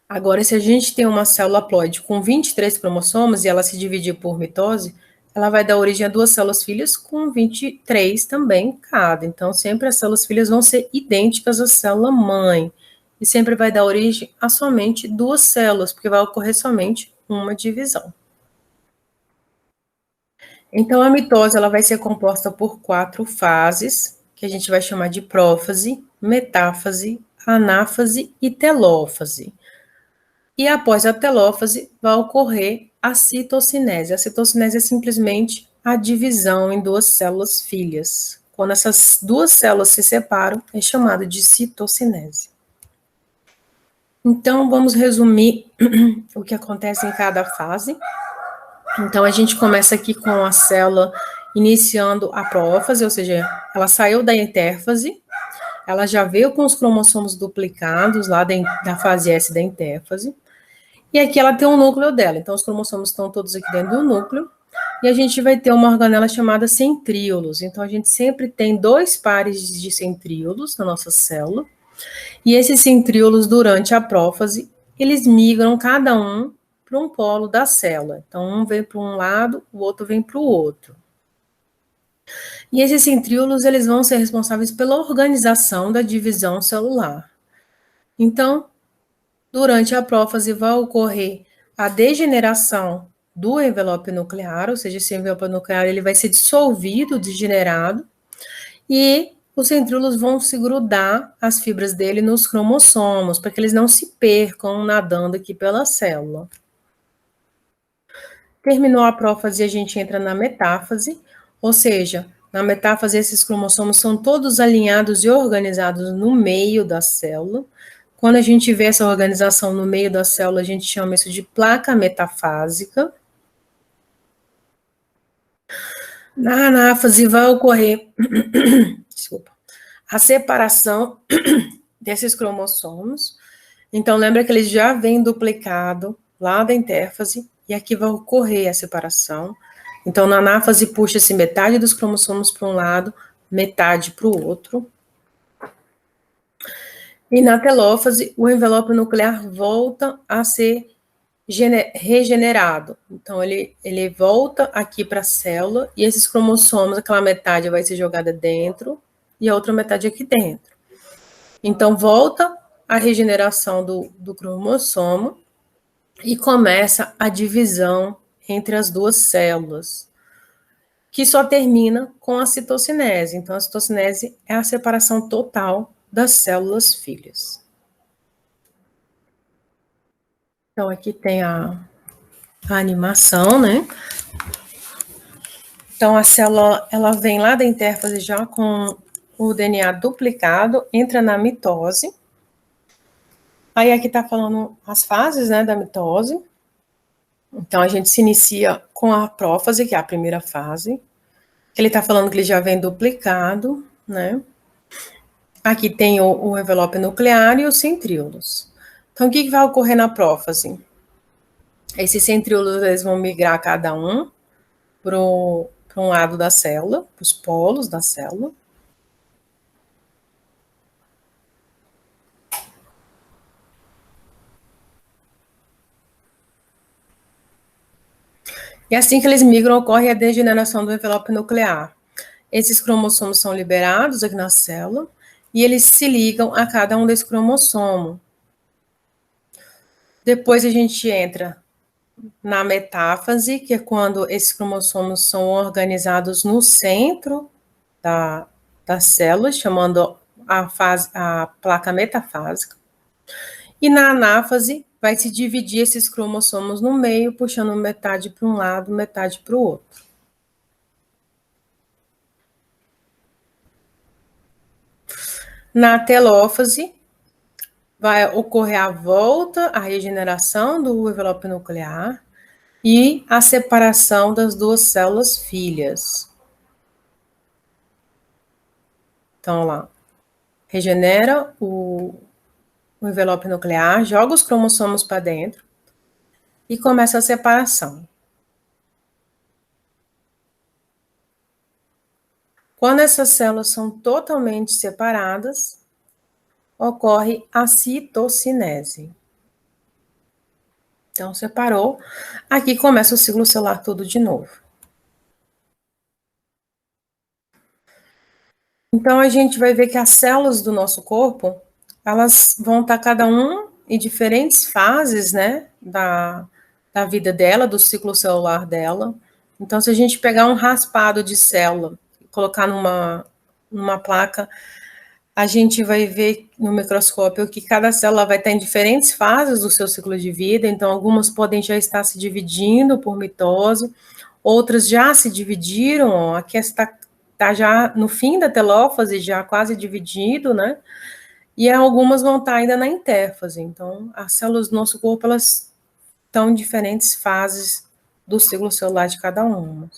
Agora, se a gente tem uma célula haploide com 23 cromossomos e ela se dividir por mitose, ela vai dar origem a duas células filhas com 23 também cada. Então, sempre as células filhas vão ser idênticas à célula mãe. E sempre vai dar origem a somente duas células, porque vai ocorrer somente uma divisão. Então, a mitose ela vai ser composta por 4 fases, que a gente vai chamar de prófase, metáfase, anáfase e telófase. E após a telófase, vai ocorrer a citocinese. A citocinese é simplesmente a divisão em duas células filhas. Quando essas duas células se separam, é chamado de citocinese. Então, vamos resumir o que acontece em cada fase. Então, a gente começa aqui com a célula iniciando a prófase, ou seja, ela saiu da intérfase, ela já veio com os cromossomos duplicados lá da fase S da intérfase. E aqui ela tem um núcleo dela, então os cromossomos estão todos aqui dentro do núcleo, e a gente vai ter uma organela chamada centríolos. Então a gente sempre tem 2 pares de centríolos na nossa célula, e esses centríolos, durante a prófase, eles migram cada um para um polo da célula. Então um vem para um lado, o outro vem para o outro. E esses centríolos, eles vão ser responsáveis pela organização da divisão celular. Então, durante a prófase vai ocorrer a degeneração do envelope nuclear, ou seja, esse envelope nuclear ele vai ser dissolvido, degenerado, e os centríolos vão se grudar as fibras dele nos cromossomos, para que eles não se percam nadando aqui pela célula. Terminou a prófase, a gente entra na metáfase, ou seja, na metáfase esses cromossomos são todos alinhados e organizados no meio da célula. Quando a gente vê essa organização no meio da célula, a gente chama isso de placa metafásica. Na anáfase vai ocorrer desculpa, a separação desses cromossomos. Então, lembra que eles já vêm duplicado lá da intérfase, e aqui vai ocorrer a separação. Então, na anáfase, puxa-se metade dos cromossomos para um lado, metade para o outro. E na telófase, o envelope nuclear volta a ser regenerado. Então, ele volta aqui para a célula, e esses cromossomos, aquela metade vai ser jogada dentro, e a outra metade aqui dentro. Então, volta a regeneração do cromossomo, e começa a divisão entre as duas células, que só termina com a citocinese. Então, a citocinese é a separação total das células filhas. Então, aqui tem a animação, né? Então, a célula, ela vem lá da intérfase já com o DNA duplicado, entra na mitose. Aí, aqui tá falando as fases, né, da mitose. Então, a gente se inicia com a prófase, que é a primeira fase. Ele tá falando que ele já vem duplicado, né? Aqui tem o envelope nuclear e os centríolos. Então, o que vai ocorrer na prófase? Esses centríolos, eles vão migrar cada um para um lado da célula, para os polos da célula. E assim que eles migram, ocorre a degeneração do envelope nuclear. Esses cromossomos são liberados aqui na célula e eles se ligam a cada um desse cromossomo. Depois a gente entra na metáfase, que é quando esses cromossomos são organizados no centro da célula, chamando a placa metafásica. E na anáfase, vai se dividir esses cromossomos no meio, puxando metade para um lado, metade para o outro. Na telófase, vai ocorrer a volta, a regeneração do envelope nuclear e a separação das duas células filhas. Então, lá, regenera o envelope nuclear, joga os cromossomos para dentro e começa a separação. Quando essas células são totalmente separadas, ocorre a citocinese. Então, separou. Aqui começa o ciclo celular tudo de novo. Então, a gente vai ver que as células do nosso corpo, elas vão estar cada um em diferentes fases, né, da vida dela, do ciclo celular dela. Então, se a gente pegar um raspado de célula e colocar numa placa, a gente vai ver no microscópio que cada célula vai estar em diferentes fases do seu ciclo de vida, então algumas podem já estar se dividindo por mitose, outras já se dividiram, aqui está já no fim da telófase, já quase dividido, né? E algumas vão estar ainda na intérfase. Então, as células do nosso corpo, elas estão em diferentes fases do ciclo celular de cada uma.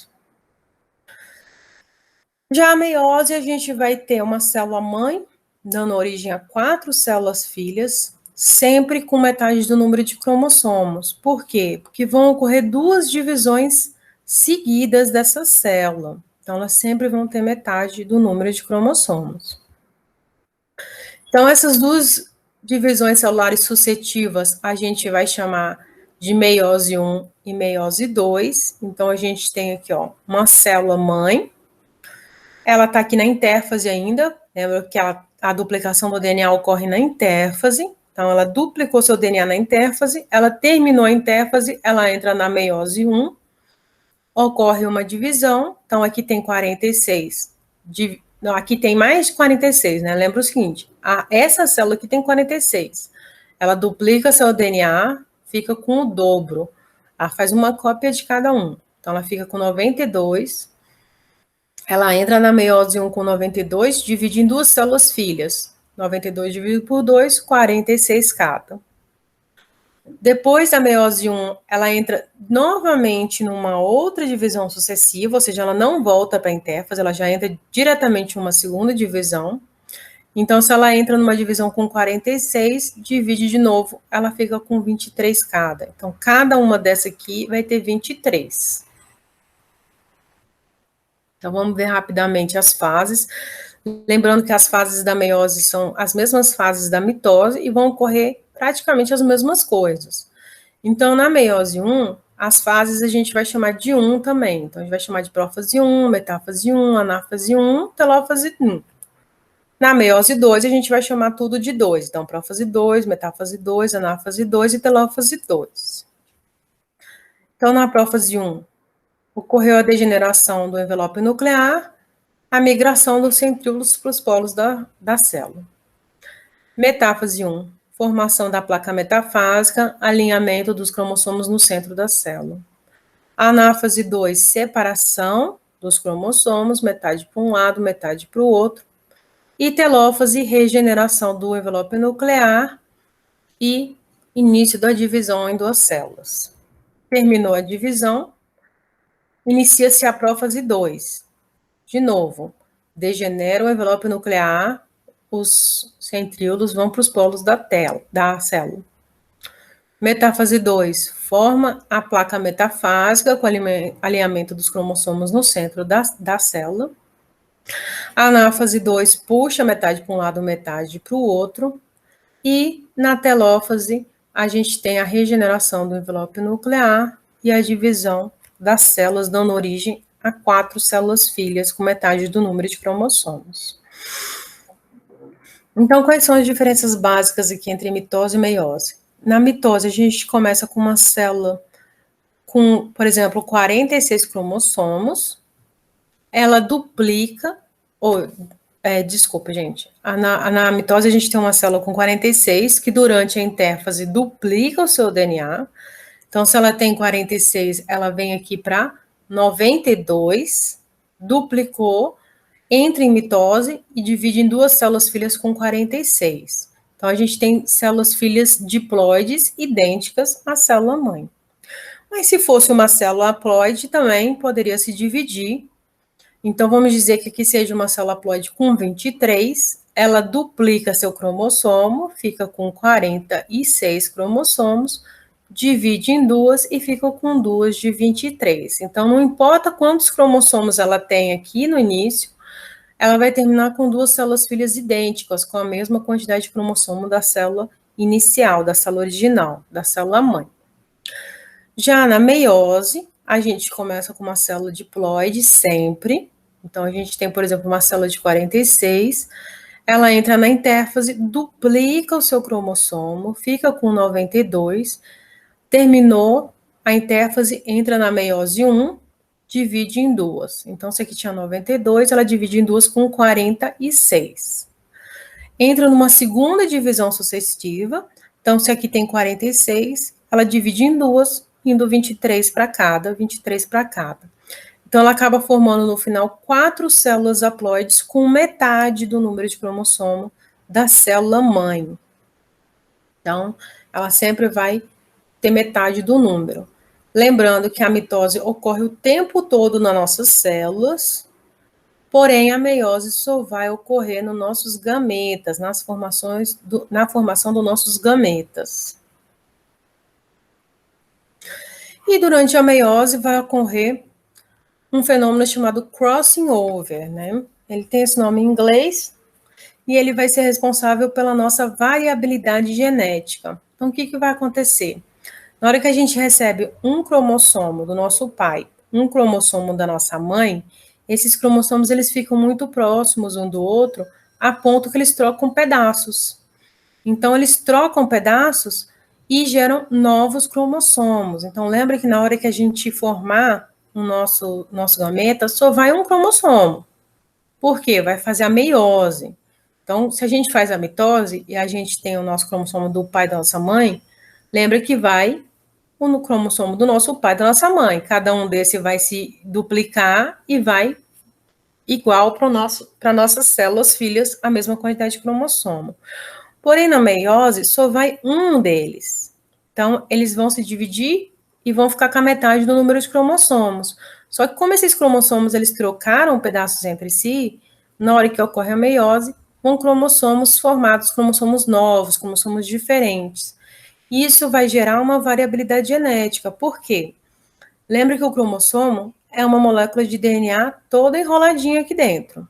Já a meiose, a gente vai ter uma célula mãe, dando origem a 4 células filhas, sempre com metade do número de cromossomos. Por quê? Porque vão ocorrer 2 divisões seguidas dessa célula. Então, elas sempre vão ter metade do número de cromossomos. Então, essas 2 divisões celulares sucessivas, a gente vai chamar de meiose 1 e meiose 2. Então, a gente tem aqui, ó, uma célula mãe. Ela está aqui na intérfase ainda, lembra que a duplicação do DNA ocorre na intérfase, então ela duplicou seu DNA na intérfase, ela terminou a intérfase, ela entra na meiose 1, ocorre uma divisão, então aqui tem 46, não, aqui tem mais de 46, né? Lembra o seguinte, essa célula aqui tem 46, ela duplica seu DNA, fica com o dobro, ela faz uma cópia de cada um, então ela fica com 92, ela entra na meiose 1 com 92, divide em 2 células filhas. 92 dividido por 2, 46 cada. Depois da meiose 1, ela entra novamente numa outra divisão sucessiva, ou seja, ela não volta para a intérfase, ela já entra diretamente em uma segunda divisão. Então, se ela entra numa divisão com 46, divide de novo, ela fica com 23 cada. Então, cada uma dessa aqui vai ter 23. Então, vamos ver rapidamente as fases. Lembrando que as fases da meiose são as mesmas fases da mitose e vão ocorrer praticamente as mesmas coisas. Então, na meiose 1, as fases a gente vai chamar de 1 também. Então, a gente vai chamar de prófase 1, metáfase 1, anáfase 1, telófase 1. Na meiose 2, a gente vai chamar tudo de 2. Então, prófase 2, metáfase 2, anáfase 2 e telófase 2. Então, na prófase 1, ocorreu a degeneração do envelope nuclear, a migração dos centríolos para os polos da célula. Metáfase 1, formação da placa metafásica, alinhamento dos cromossomos no centro da célula. Anáfase 2, separação dos cromossomos, metade para um lado, metade para o outro. E telófase, regeneração do envelope nuclear e início da divisão em 2 células. Terminou a divisão, inicia-se a prófase 2. De novo, degenera o envelope nuclear, os centríolos vão para os polos da célula. Metáfase 2, forma a placa metafásica com alinhamento dos cromossomos no centro da célula. Anáfase 2, puxa metade para um lado, metade para o outro. E na telófase, a gente tem a regeneração do envelope nuclear e a divisão das células, dando origem a 4 células filhas, com metade do número de cromossomos. Então, quais são as diferenças básicas aqui entre mitose e meiose? Na mitose, a gente começa com uma célula com, por exemplo, 46 cromossomos, ela duplica, desculpa, gente, na mitose a gente tem uma célula com 46, que durante a intérfase duplica o seu DNA, então se ela tem 46, ela vem aqui para 92, duplicou, entra em mitose e divide em 2 células filhas com 46. Então, a gente tem células filhas diploides idênticas à célula mãe. Mas se fosse uma célula haploide, também poderia se dividir. Então, vamos dizer que aqui seja uma célula haploide com 23, ela duplica seu cromossomo, fica com 46 cromossomos, divide em 2 e fica com 2 de 23. Então, não importa quantos cromossomos ela tem aqui no início, ela vai terminar com 2 células filhas idênticas, com a mesma quantidade de cromossomo da célula inicial, da célula original, da célula mãe. Já na meiose, a gente começa com uma célula diploide sempre. Então, a gente tem, por exemplo, uma célula de 46, ela entra na intérfase, duplica o seu cromossomo, fica com 92, terminou a intérfase, entra na meiose 1, divide em 2. Então, se aqui tinha 92, ela divide em 2 com 46. Entra numa segunda divisão sucessiva. Então, se aqui tem 46, ela divide em 2, indo 23 para cada, 23 para cada. Então, ela acaba formando, no final, 4 células haploides com metade do número de cromossomo da célula mãe. Então, ela sempre vai ter metade do número. Lembrando que a mitose ocorre o tempo todo nas nossas células, porém a meiose só vai ocorrer nos nossos gametas, na formação dos nossos gametas. E durante a meiose vai ocorrer um fenômeno chamado crossing over, né? Ele tem esse nome em inglês e ele vai ser responsável pela nossa variabilidade genética. Então, o que vai acontecer? Na hora que a gente recebe um cromossomo do nosso pai, um cromossomo da nossa mãe, esses cromossomos eles ficam muito próximos um do outro, a ponto que eles trocam pedaços. Então, eles trocam pedaços e geram novos cromossomos. Então, lembra que na hora que a gente formar o nosso gameta, só vai um cromossomo. Por quê? Vai fazer a meiose. Então, se a gente faz a mitose e a gente tem o nosso cromossomo do pai da nossa mãe, lembra que vai o cromossomo do nosso pai e da nossa mãe. Cada um desse vai se duplicar e vai igual para nossas células filhas a mesma quantidade de cromossomo. Porém, na meiose, só vai um deles. Então, eles vão se dividir e vão ficar com a metade do número de cromossomos. Só que como esses cromossomos, eles trocaram pedaços entre si, na hora que ocorre a meiose, vão cromossomos formados, cromossomos novos, cromossomos diferentes. E isso vai gerar uma variabilidade genética. Por quê? Lembra que o cromossomo é uma molécula de DNA toda enroladinha aqui dentro.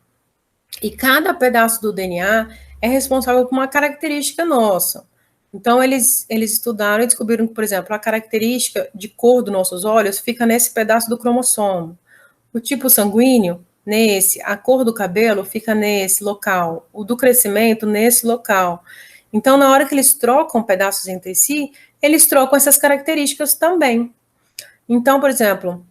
E cada pedaço do DNA é responsável por uma característica nossa. Então, eles estudaram e descobriram que, por exemplo, a característica de cor dos nossos olhos fica nesse pedaço do cromossomo. O tipo sanguíneo, nesse. A cor do cabelo fica nesse local. O do crescimento, nesse local. Então, na hora que eles trocam pedaços entre si, eles trocam essas características também. Então, por exemplo,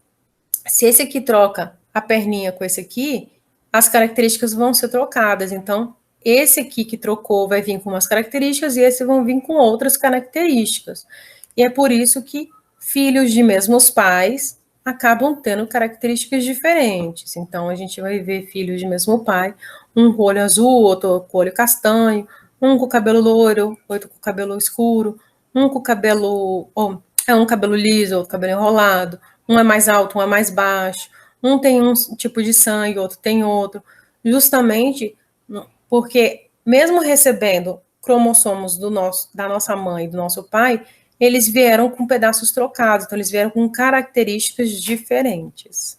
se esse aqui troca a perninha com esse aqui, as características vão ser trocadas. Então, esse aqui que trocou vai vir com umas características e esse vão vir com outras características. E é por isso que filhos de mesmos pais acabam tendo características diferentes. Então, a gente vai ver filhos de mesmo pai, um com olho azul, outro com olho castanho, um com cabelo loiro, outro com cabelo escuro, um com cabelo, um cabelo liso, outro cabelo enrolado, um é mais alto, um é mais baixo, um tem um tipo de sangue, outro tem outro, justamente porque mesmo recebendo cromossomos da nossa mãe e do nosso pai, eles vieram com pedaços trocados, então eles vieram com características diferentes.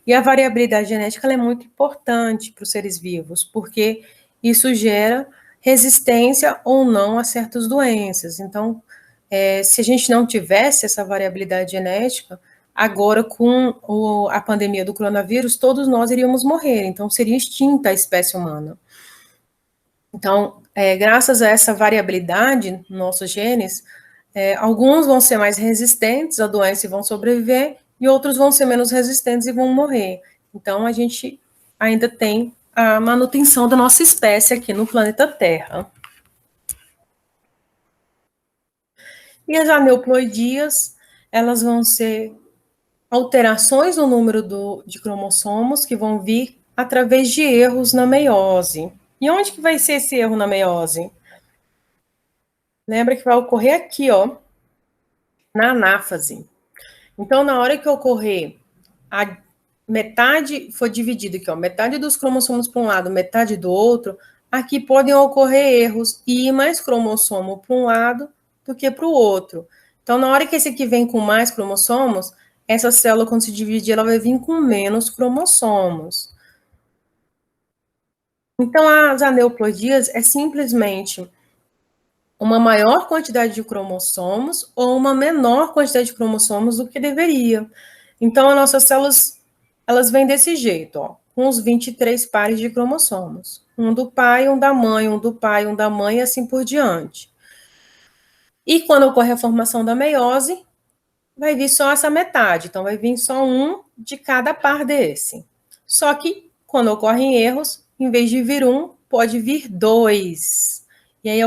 E a variabilidade genética é muito importante para os seres vivos, porque isso gera resistência ou não a certas doenças. Então, se a gente não tivesse essa variabilidade genética, agora com a pandemia do coronavírus, todos nós iríamos morrer, então seria extinta a espécie humana. Então, graças a essa variabilidade nos nossos genes, alguns vão ser mais resistentes à doença e vão sobreviver, e outros vão ser menos resistentes e vão morrer. Então, a gente ainda tem a manutenção da nossa espécie aqui no planeta Terra. E as aneuploidias, elas vão ser alterações no número de cromossomos que vão vir através de erros na meiose. E onde que vai ser esse erro na meiose? Lembra que vai ocorrer aqui, ó, na anáfase. Então, na hora que ocorrer a metade for dividida aqui, ó, metade dos cromossomos para um lado, metade do outro, aqui podem ocorrer erros e ir mais cromossomo para um lado do que para o outro. Então, na hora que esse aqui vem com mais cromossomos, essa célula, quando se dividir, ela vai vir com menos cromossomos. Então, as aneuploidias é simplesmente uma maior quantidade de cromossomos ou uma menor quantidade de cromossomos do que deveria. Então, as nossas células, elas vêm desse jeito, ó, com os 23 pares de cromossomos. Um do pai, um da mãe, um do pai, um da mãe, e assim por diante. E quando ocorre a formação da meiose, vai vir só essa metade. Então, vai vir só um de cada par desse. Só que, quando ocorrem erros, em vez de vir um, pode vir dois. E aí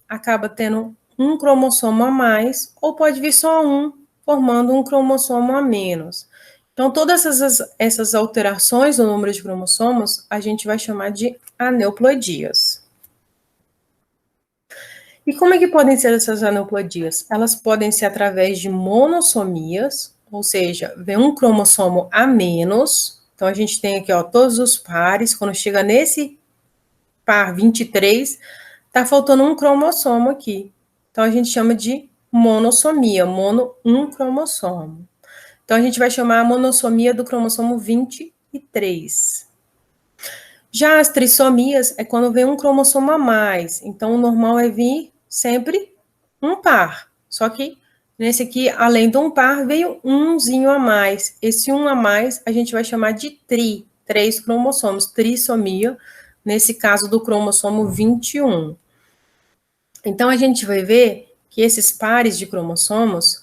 acaba tendo um cromossomo a mais, ou pode vir só um, formando um cromossomo a menos. Então, todas essas alterações no número de cromossomos, a gente vai chamar de aneuploidias. E como é que podem ser essas aneuploidias? Elas podem ser através de monossomias, ou seja, vem um cromossomo a menos. Então, a gente tem aqui, ó, todos os pares. Quando chega nesse par 23, tá faltando um cromossomo aqui. Então, a gente chama de monossomia, um cromossomo. Então, a gente vai chamar a monossomia do cromossomo 23. Já as trissomias é quando vem um cromossomo a mais. Então, o normal é vir sempre um par. Só que nesse aqui, além de um par, veio umzinho a mais. Esse um a mais a gente vai chamar de três cromossomos, trissomia, nesse caso do cromossomo 21. Então, a gente vai ver que esses pares de cromossomos,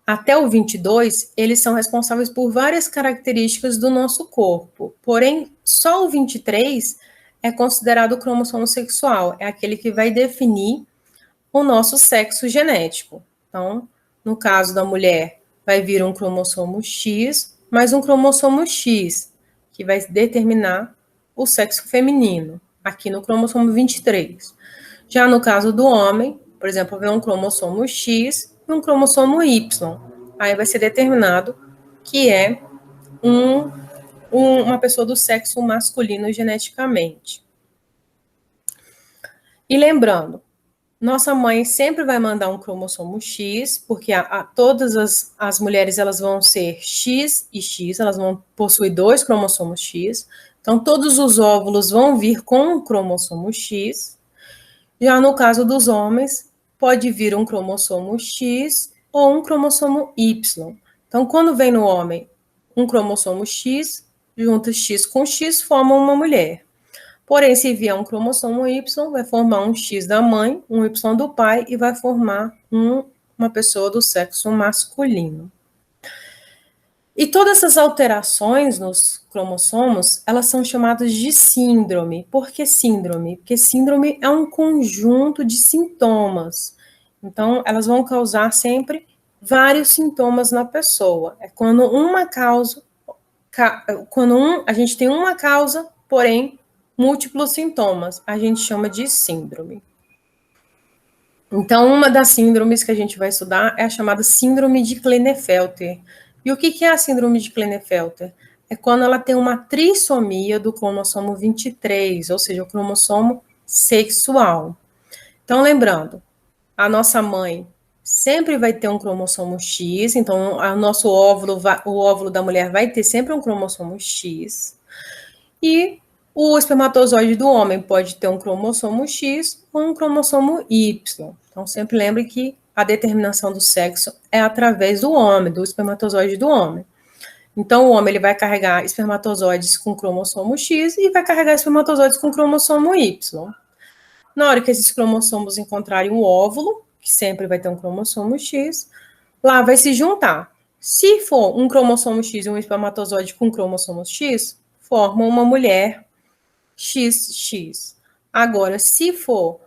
até o 22, eles são responsáveis por várias características do nosso corpo. Porém, só o 23 é considerado o cromossomo sexual, é aquele que vai definir o nosso sexo genético. Então, no caso da mulher, vai vir um cromossomo X, mais um cromossomo X, que vai determinar o sexo feminino, aqui no cromossomo 23. Já no caso do homem, por exemplo, vem um cromossomo X e um cromossomo Y. Aí vai ser determinado que é uma pessoa do sexo masculino geneticamente. E lembrando, nossa mãe sempre vai mandar um cromossomo X, porque todas as mulheres elas vão ser X e X, elas vão possuir 2 cromossomos X. Então, todos os óvulos vão vir com um cromossomo X. Já no caso dos homens, pode vir um cromossomo X ou um cromossomo Y. Então, quando vem no homem um cromossomo X, junta X com X, forma uma mulher. Porém, se vier um cromossomo Y, vai formar um X da mãe, um Y do pai, e vai formar uma pessoa do sexo masculino. E todas essas alterações nos cromossomos, elas são chamadas de síndrome. Por que síndrome? Porque síndrome é um conjunto de sintomas. Então, elas vão causar sempre vários sintomas na pessoa. É quando a gente tem uma causa, porém, múltiplos sintomas. A gente chama de síndrome. Então, uma das síndromes que a gente vai estudar é a chamada síndrome de Klinefelter. E o que é a síndrome de Klinefelter? É quando ela tem uma trissomia do cromossomo 23, ou seja, o cromossomo sexual. Então, lembrando, a nossa mãe sempre vai ter um cromossomo X, então o nosso óvulo, o óvulo da mulher vai ter sempre um cromossomo X. E o espermatozoide do homem pode ter um cromossomo X ou um cromossomo Y. Então, sempre lembre que a determinação do sexo é através do homem, do espermatozoide do homem. Então, o homem ele vai carregar espermatozoides com cromossomo X e vai carregar espermatozoides com cromossomo Y. Na hora que esses cromossomos encontrarem o óvulo, que sempre vai ter um cromossomo X, lá vai se juntar. Se for um cromossomo X e um espermatozoide com cromossomo X, formam uma mulher XX. Agora, se for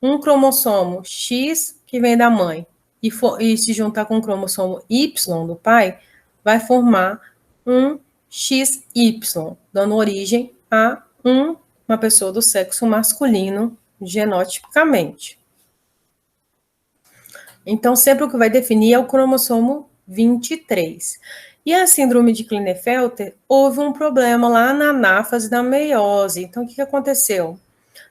um cromossomo X que vem da mãe e se juntar com o cromossomo Y do pai, vai formar um XY, dando origem a uma pessoa do sexo masculino genotipicamente. Então, sempre o que vai definir é o cromossomo 23. E a síndrome de Klinefelter, houve um problema lá na anáfase da meiose. Então, o que aconteceu?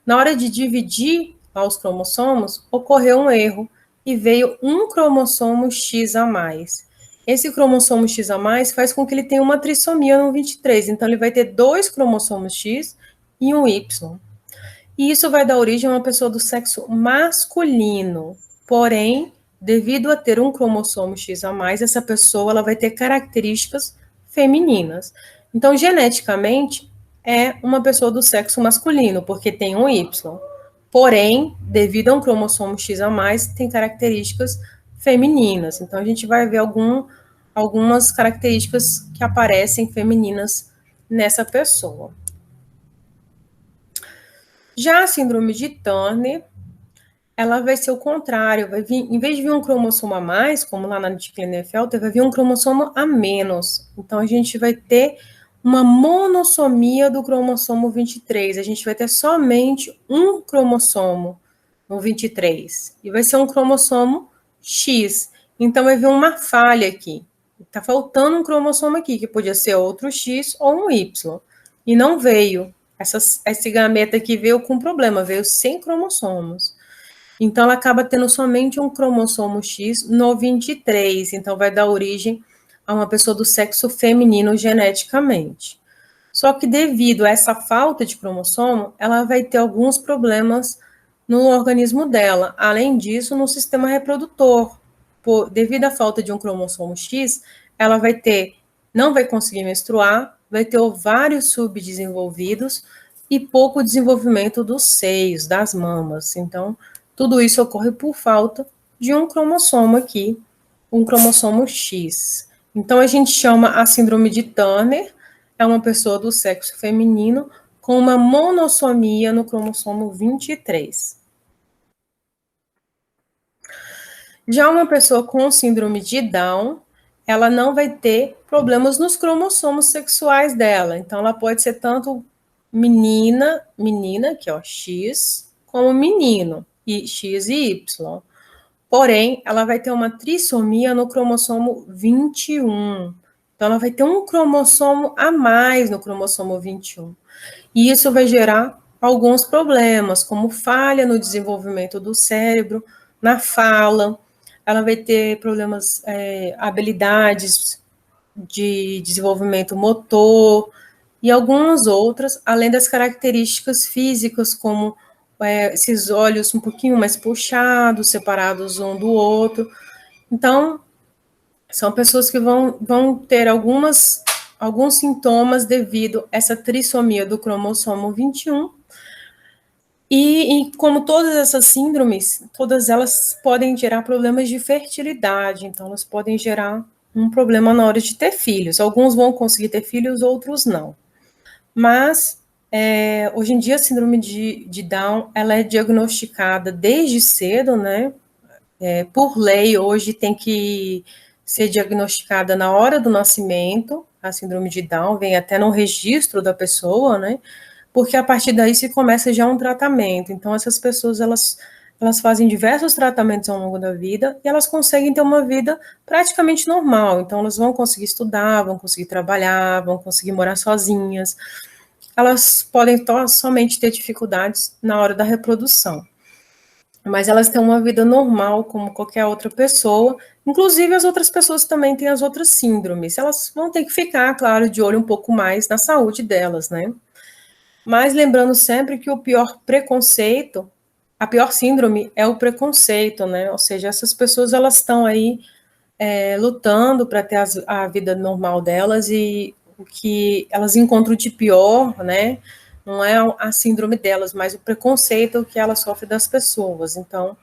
Na hora de dividir os cromossomos, ocorreu um erro e veio um cromossomo X a mais. Esse cromossomo X a mais faz com que ele tenha uma trissomia no 23. Então, ele vai ter 2 cromossomos X e um Y. E isso vai dar origem a uma pessoa do sexo masculino. Porém, devido a ter um cromossomo X a mais, essa pessoa ela vai ter características femininas. Então, geneticamente, é uma pessoa do sexo masculino, porque tem um Y. Porém, devido a um cromossomo X a mais, tem características femininas. Então, a gente vai ver algumas características que aparecem femininas nessa pessoa. Já a síndrome de Turner, ela vai ser o contrário, vai vir, em vez de vir um cromossomo a mais, como lá na de Klinefelter, vai vir um cromossomo a menos. Então, a gente vai ter uma monossomia do cromossomo 23. A gente vai ter somente um cromossomo no 23. E vai ser um cromossomo X. Então, vai vir uma falha aqui. Está faltando um cromossomo aqui, que podia ser outro X ou um Y. E não veio. Esse gameta aqui veio com problema, veio sem cromossomos. Então, ela acaba tendo somente um cromossomo X no 23. Então, vai dar origem a uma pessoa do sexo feminino geneticamente. Só que devido a essa falta de cromossomo, ela vai ter alguns problemas no organismo dela. Além disso, no sistema reprodutor. Devido à falta de um cromossomo X, ela não vai conseguir menstruar, vai ter ovários subdesenvolvidos e pouco desenvolvimento dos seios, das mamas. Então, tudo isso ocorre por falta de um cromossomo aqui, um cromossomo X. Então, a gente chama a síndrome de Turner, é uma pessoa do sexo feminino com uma monossomia no cromossomo 23. Já uma pessoa com síndrome de Down, ela não vai ter problemas nos cromossomos sexuais dela. Então, ela pode ser tanto menina, que é o X, como menino, X e Y. Porém, ela vai ter uma trissomia no cromossomo 21. Então, ela vai ter um cromossomo a mais no cromossomo 21. E isso vai gerar alguns problemas, como falha no desenvolvimento do cérebro, na fala. Ela vai ter problemas, habilidades de desenvolvimento motor e algumas outras, além das características físicas, como esses olhos um pouquinho mais puxados, separados um do outro. Então, são pessoas que vão ter alguns sintomas devido a essa trissomia do cromossomo 21. E como todas essas síndromes, todas elas podem gerar problemas de fertilidade, então elas podem gerar um problema na hora de ter filhos. Alguns vão conseguir ter filhos, outros não. Mas, hoje em dia, a síndrome de Down, ela é diagnosticada desde cedo, né? Por lei, hoje tem que ser diagnosticada na hora do nascimento, a síndrome de Down, vem até no registro da pessoa, né? Porque a partir daí se começa já um tratamento. Então, essas pessoas, elas fazem diversos tratamentos ao longo da vida e elas conseguem ter uma vida praticamente normal. Então, elas vão conseguir estudar, vão conseguir trabalhar, vão conseguir morar sozinhas. Elas podem somente ter dificuldades na hora da reprodução. Mas elas têm uma vida normal, como qualquer outra pessoa. Inclusive, as outras pessoas também têm as outras síndromes. Elas vão ter que ficar, claro, de olho um pouco mais na saúde delas, né? Mas lembrando sempre que o pior preconceito a pior síndrome é o preconceito, né? Ou seja, essas pessoas elas estão aí lutando para ter a vida normal delas e o que elas encontram de pior, né? Não é a síndrome delas, mas o preconceito que elas sofrem das pessoas. Então,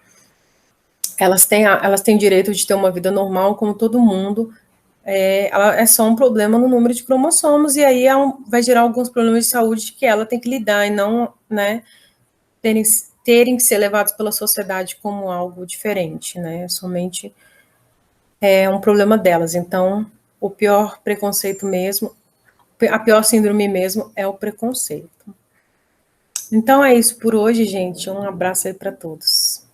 elas têm direito de ter uma vida normal como todo mundo. É só um problema no número de cromossomos e aí vai gerar alguns problemas de saúde que ela tem que lidar e não, né, terem que ser levados pela sociedade como algo diferente, né? Somente é um problema delas. Então, o pior preconceito mesmo, a pior síndrome mesmo é o preconceito. Então é isso por hoje, gente. Um abraço aí para todos.